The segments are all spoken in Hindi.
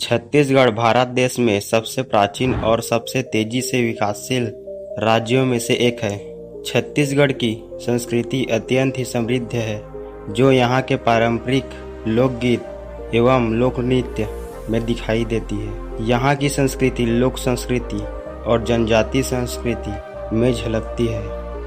छत्तीसगढ़ भारत देश में सबसे प्राचीन और सबसे तेजी से विकासशील राज्यों में से एक है। छत्तीसगढ़ की संस्कृति अत्यंत ही समृद्ध है, जो यहाँ के पारंपरिक लोकगीत एवं लोक नृत्य में दिखाई देती है। यहाँ की संस्कृति लोक संस्कृति और जनजाति संस्कृति में झलकती है।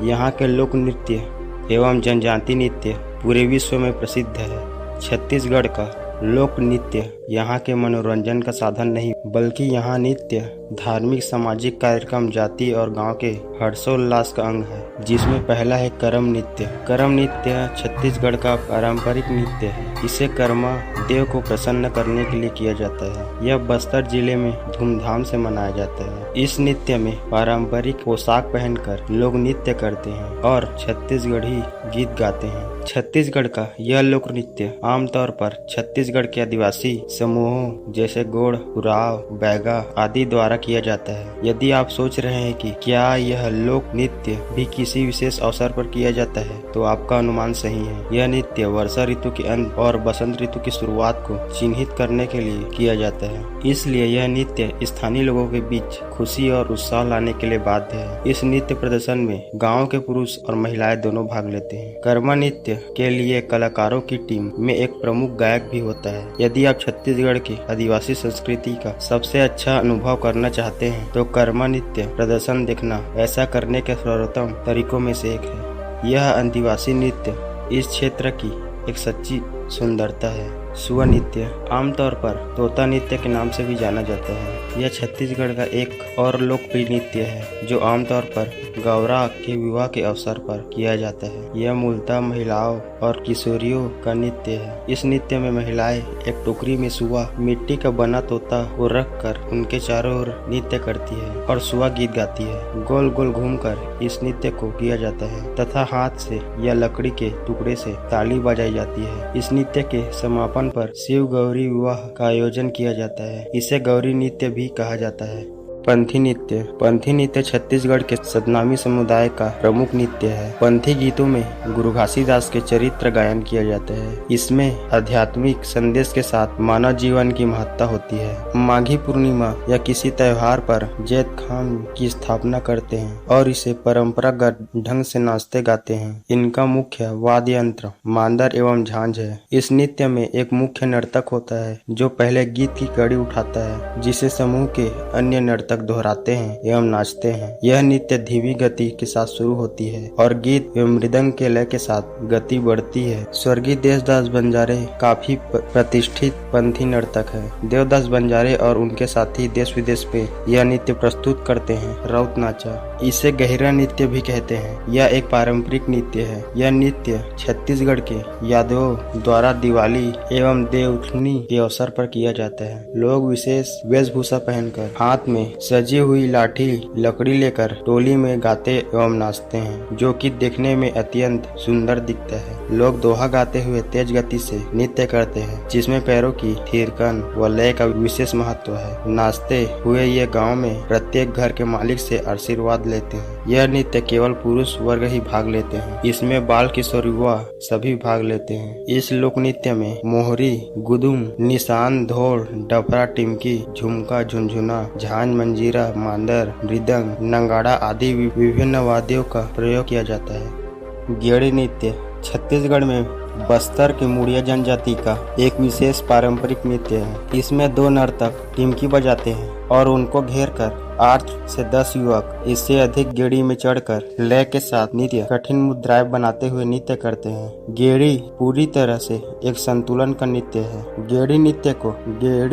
यहाँ के लोक नृत्य एवं जनजाति नृत्य पूरे विश्व में प्रसिद्ध है। छत्तीसगढ़ का लोक नृत्य यहाँ के मनोरंजन का साधन नहीं, बल्कि यहाँ नृत्य धार्मिक सामाजिक कार्यक्रम जाति और गांव के हर्षोल्लास का अंग है, जिसमें पहला है करम नृत्य। करम नृत्य छत्तीसगढ़ का पारंपरिक नृत्य है। इसे कर्मा देव को प्रसन्न करने के लिए किया जाता है। यह बस्तर जिले में धूमधाम से मनाया जाता है। इस नृत्य में पारंपरिक पोशाक पहनकर लोग नृत्य करते हैं और छत्तीसगढ़ी गीत गाते हैं। छत्तीसगढ़ का यह लोक नृत्य आमतौर पर छत्तीसगढ़ के आदिवासी समूहों जैसे गोड़, उराव, बैगा आदि द्वारा किया जाता है। यदि आप सोच रहे हैं कि क्या यह लोक नृत्य भी किसी विशेष अवसर पर किया जाता है, तो आपका अनुमान सही है। यह नृत्य वर्षा ऋतु के अंत और बसंत ऋतु की शुरुआत को चिन्हित करने के लिए किया जाता है। इसलिए यह नृत्य स्थानीय लोगों के बीच खुशी और उत्साह लाने के लिए बाध्य है। इस नृत्य प्रदर्शन में गाँव के पुरुष और महिलाएं दोनों भाग लेते हैं। कर्मा नृत्य के लिए कलाकारों की टीम में एक प्रमुख गायक भी होता है। यदि आप छत्तीसगढ़ की आदिवासी संस्कृति का सबसे अच्छा अनुभव करना चाहते हैं, तो कर्मा नृत्य प्रदर्शन देखना ऐसा करने के सर्वोत्तम तरीकों में से एक है। यह आदिवासी नृत्य इस क्षेत्र की एक सच्ची सुंदरता है। सुआ नृत्य आमतौर पर तोता नृत्य के नाम से भी जाना जाता है। यह छत्तीसगढ़ का एक और लोकप्रिय नृत्य है, जो आमतौर पर गौरा के विवाह के अवसर पर किया जाता है। यह मूलतः महिलाओं और किशोरियों का नृत्य है। इस नृत्य में महिलाएं एक टोकरी में सुआ, मिट्टी का बना तोता को रख कर उनके चारों ओर नृत्य करती है और सुआ गीत गाती है। गोल गोल घूमकर इस नृत्य को किया जाता है तथा हाथ से या लकड़ी के टुकड़े से ताली बजाई जाती है। इस नृत्य के समापन पर शिव गौरी विवाह का आयोजन किया जाता है। इसे गौरी नृत्य भी कहा जाता है। पंथी नृत्य। पंथी नृत्य छत्तीसगढ़ के सतनामी समुदाय का प्रमुख नृत्य है। पंथी गीतों में गुरु घासीदास के चरित्र गायन किया जाता है। इसमें आध्यात्मिक संदेश के साथ मानव जीवन की महत्ता होती है। माघी पूर्णिमा या किसी त्योहार पर जैत खान की स्थापना करते हैं और इसे परंपरागत ढंग से नाचते गाते हैं। इनका मुख्य वाद्य यंत्र मांदर एवं झांझ है। इस नृत्य में एक मुख्य नर्तक होता है, जो पहले गीत की कड़ी उठाता है, जिसे समूह के अन्य नर्तक दोहराते हैं एवं नाचते हैं। यह नृत्य धीमी गति के साथ शुरू होती है और गीत एवं मृदंग के लय के साथ गति बढ़ती है। स्वर्गीय देवदास बंजारे काफी प्रतिष्ठित पंथी नर्तक है। देवदास बंजारे और उनके साथी देश विदेश में यह नृत्य प्रस्तुत करते हैं। राउत नाचा, इसे गहरा नृत्य भी कहते हैं। यह एक पारंपरिक नृत्य है। यह नृत्य छत्तीसगढ़ के यादवों द्वारा दिवाली एवं देवउठनी के अवसर पर किया जाता है। लोग विशेष वेशभूषा पहनकर हाथ में सजी हुई लाठी लकड़ी लेकर टोली में गाते एवं नाचते हैं, जो कि देखने में अत्यंत सुंदर दिखता है। लोग दोहा गाते हुए तेज गति से नृत्य करते हैं, जिसमें पैरों की थिरकन व लय का विशेष महत्व है। नाचते हुए ये गांव में प्रत्येक घर के मालिक से आशीर्वाद लेते हैं। यह नृत्य केवल पुरुष वर्ग ही भाग लेते हैं। इसमें बाल किशोर युवा सभी भाग लेते हैं। इस लोक नृत्य में मोहरी, गुदुम, निशान, धोड़, डफरा, टिमकी, झुमका, झुनझुना, झांझ, मंजीरा, मांदर, मृदंग, नंगाड़ा आदि विभिन्न वाद्यों का प्रयोग किया जाता है। गेड़ी नृत्य छत्तीसगढ़ में बस्तर की मुड़िया जनजाति का एक विशेष पारंपरिक नृत्य है। इसमें दो नर्तक टिमकी बजाते हैं और उनको घेर कर 8 से 10 युवक इससे अधिक गेड़ी में चढ़कर लय के साथ नृत्य कठिन मुद्राएं बनाते हुए नृत्य करते हैं। गेड़ी पूरी तरह से एक संतुलन का नृत्य है। गेड़ी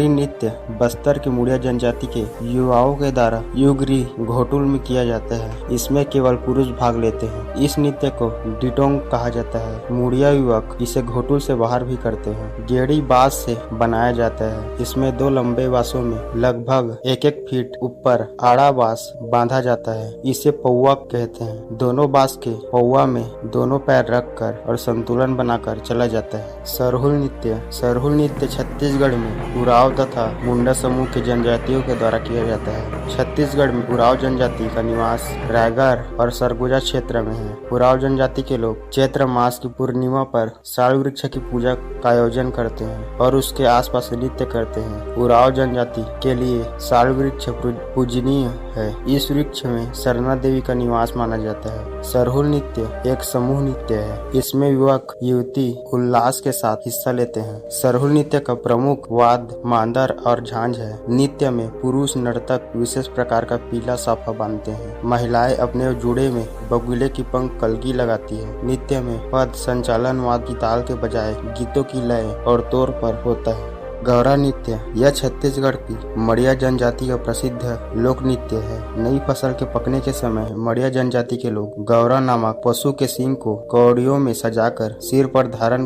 नृत्य बस्तर की मुड़िया जनजाति के युवाओं के द्वारा युगरी घोटुल में किया जाता है। इसमें केवल पुरुष भाग लेते हैं। इस नृत्य को डिटोंग कहा जाता है। मुड़िया युवक इसे घोटुल से बाहर भी करते हैं। गेड़ी बांस से बनाया जाता है। इसमें 2 लंबे बांसों में लगभग 1-1 फीट ऊपर आड़ा बांस बांधा जाता है। इसे पौवा कहते हैं। दोनों बांस के पौवा में दोनों पैर रखकर और संतुलन बनाकर चला जाता है। सरहुल नृत्य छत्तीसगढ़ में उराव तथा मुंडा समूह के जनजातियों के द्वारा किया जाता है। छत्तीसगढ़ में उरांव जनजाति का निवास रायगढ़ और सरगुजा क्षेत्र में है। उरांव जनजाति के लोग चैत्र मास की पूर्णिमा पर साल वृक्ष की पूजा का आयोजन करते हैं और उसके आसपास नृत्य करते हैं। उरांव जनजाति के लिए साल वृक्ष पूजनीय है। इस वृक्ष में सरना देवी का निवास माना जाता है। सरहुल नृत्य एक समूह नृत्य है। इसमें युवक युवती उल्लास के साथ हिस्सा लेते हैं। सरहुल नृत्य का प्रमुख वाद्य मांदर और झांझ है। नृत्य में पुरुष नर्तक विशेष प्रकार का पीला साफा बांधते हैं। महिलाएं अपने जुड़े में बगुले की पंख कलगी लगाती है। नृत्य में पद संचालन वाद्य की ताल के बजाय गीतों की लय और तौर पर होता है। गौरा नृत्य यह छत्तीसगढ़ की मड़िया जनजाति का प्रसिद्ध लोक नृत्य है। नई फसल के पकने के समय मड़िया जनजाति के लोग गौरा नामक पशु के सींग को कौड़ियों में सजाकर सिर पर धारण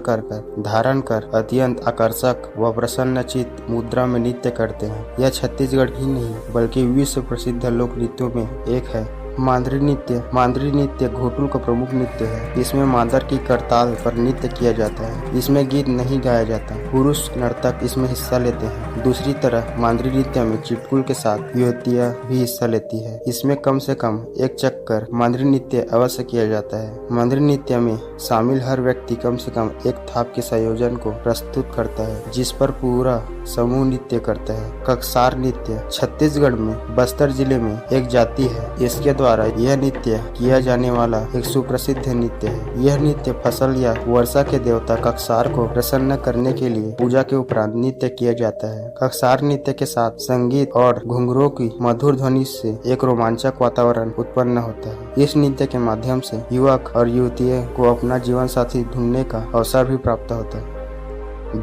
कर अत्यंत आकर्षक व प्रसन्नचित्त मुद्रा में नृत्य करते हैं। यह छत्तीसगढ़ ही नहीं बल्कि विश्व प्रसिद्ध लोक नृत्यों में एक है। मांदरी नृत्य घोटुल का प्रमुख नृत्य है। इसमें मांदर की करताल पर नृत्य किया जाता है। इसमें गीत नहीं गाया जाता। पुरुष नर्तक इसमें हिस्सा लेते हैं। दूसरी तरह मांदरी नृत्य में चिटकुल के साथ युवतियां भी हिस्सा लेती है। इसमें कम से कम एक चक्कर मांदरी नृत्य अवश्य किया जाता है। मांदरी नृत्य में शामिल हर व्यक्ति कम से कम एक थाप के संयोजन को प्रस्तुत करता है, जिस पर पूरा समूह नृत्य करता है। ककसार नृत्य छत्तीसगढ़ में बस्तर जिले में एक जाति है। इसके द्वारा यह नृत्य किया जाने वाला एक सुप्रसिद्ध नृत्य है। यह नृत्य फसल या वर्षा के देवता ककसार को प्रसन्न करने के लिए पूजा के उपरांत नृत्य किया जाता है। ककसार नृत्य के साथ संगीत और घुंघरूओं की मधुर ध्वनि से एक रोमांचक वातावरण उत्पन्न होता है। इस नृत्य के माध्यम से युवक और युवतियों को अपना जीवन साथी ढूंढने का अवसर भी प्राप्त होता है।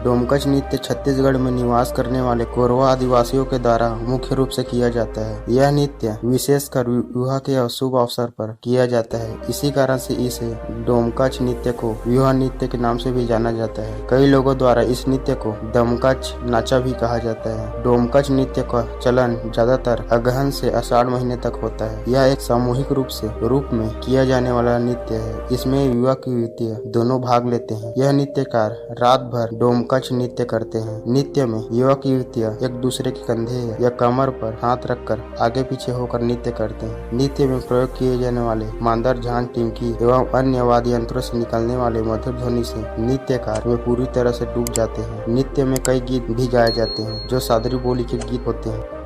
डोमकच नृत्य छत्तीसगढ़ में निवास करने वाले कोरवा आदिवासियों के द्वारा मुख्य रूप से किया जाता है। यह नृत्य विशेषकर विवाह के शुभ अवसर पर किया जाता है। इसी कारण से इसे डोमकच नृत्य को विवाह नृत्य के नाम से भी जाना जाता है। कई लोगों द्वारा इस नृत्य को डमकच नाचा भी कहा जाता है। डोमकच नृत्य का चलन ज्यादातर अगहन से आषाढ़ महीने तक होता है। यह एक सामूहिक रूप में किया जाने वाला नृत्य है। इसमें युवक युवतियां दोनों भाग लेते हैं। यह नृत्यकार रात भर डोमकच नृत्य करते हैं। नृत्य में युवक युवतियां एक दूसरे के कंधे या कमर पर हाथ रखकर आगे पीछे होकर नृत्य करते हैं। नृत्य में प्रयोग किए जाने वाले मांदर, झांझ, टिमकी एवं अन्य वाद्य यंत्रों से निकलने वाले मधुर ध्वनि से नृत्यकार में पूरी तरह से डूब जाते हैं। नृत्य में कई गीत भी गाए जाते हैं जो सादरी बोली के गीत होते हैं।